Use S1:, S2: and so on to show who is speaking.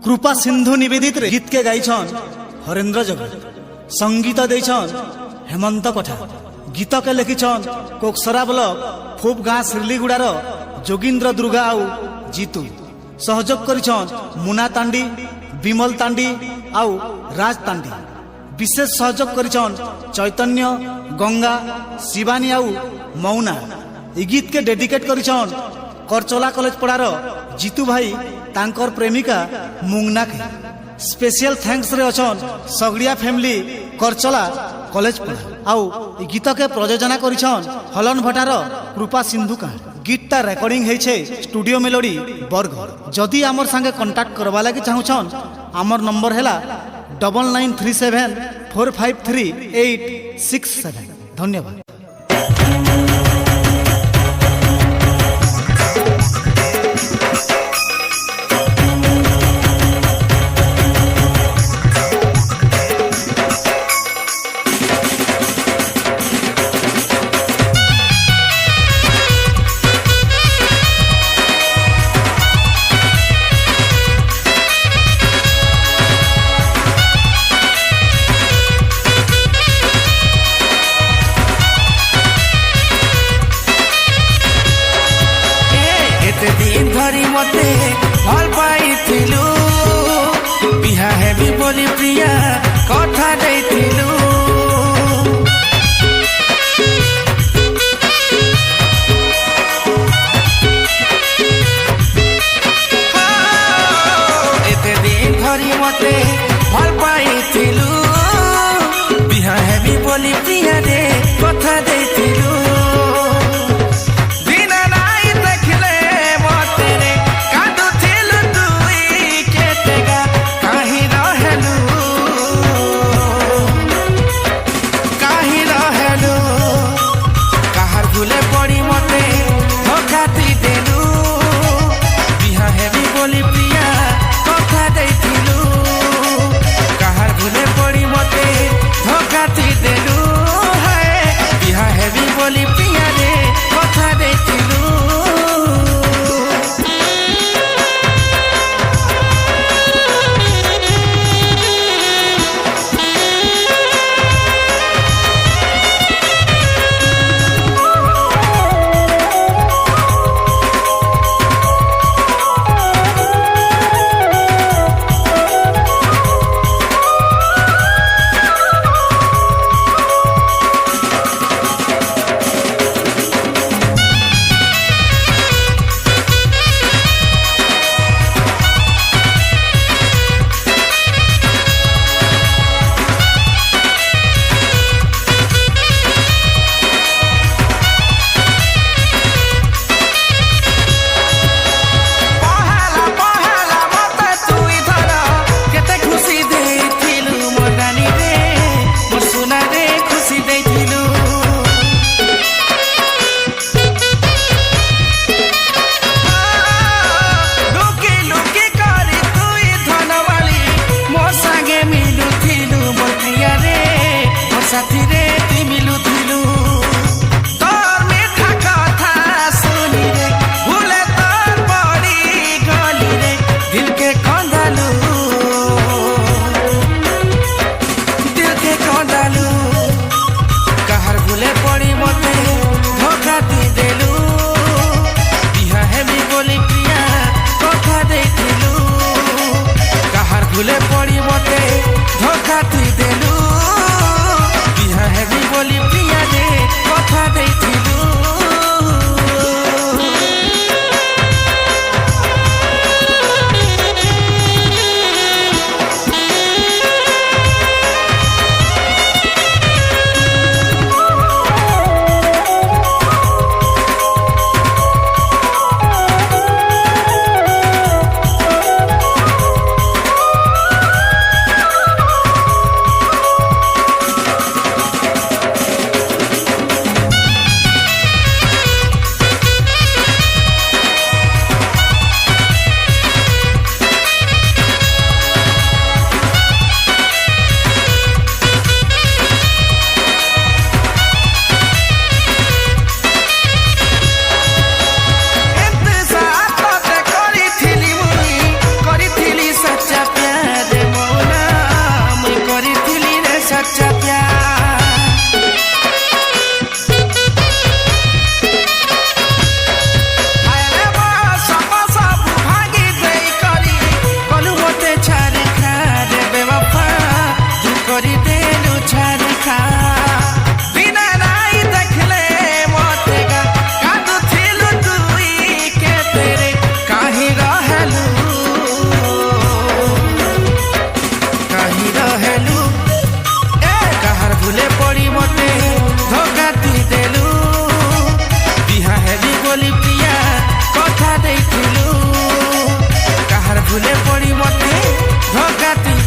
S1: कृपा सिंधु निवेदित गीत के गाइछन हरेंद्र जगत, संगीत देछन हेमंत कठा, गीत के लिखिछन कोकसरा ब्लॉक फूब गाँ सिरलीगुड़ार जोगिंद्र दुर्गा आउ जीतू। सहयोग करिछन मुना तांडी, विमल तांडी आउ राज तांडी। विशेष सहयोग करिछन चैतन्य, गंगा, शिवानी आउ मौना। ई गीत के डेडिकेट करिछन करचला कॉलेज पड़ार जीतू भाई तांकर प्रेमिका मुंगना के। स्पेशल थैंक्स रे अछन सगड़िया फैमिली करचला कॉलेज पड़ा। आउ ई गीत के प्रयोजना करिछन हलन भट्टार कृपा सिंधु का। गीतटा रेकर्डिंग हेछे स्टूडियो मेलोडी बरगढ़। जदि आमर संगे कांटेक्ट करबा लागि चाहुछन आमर नंबर हैला 9937 453 867। धन्यवाद।
S2: मते भल पाइथिलु बिहा हेबी बोली प्रिया कथा दैथिलु। एते दिन धरी मते भल पाइथिलु बिहा हेबी बोली प्रिया रे कथा दैथिलु। घड़ी मते धोखा तू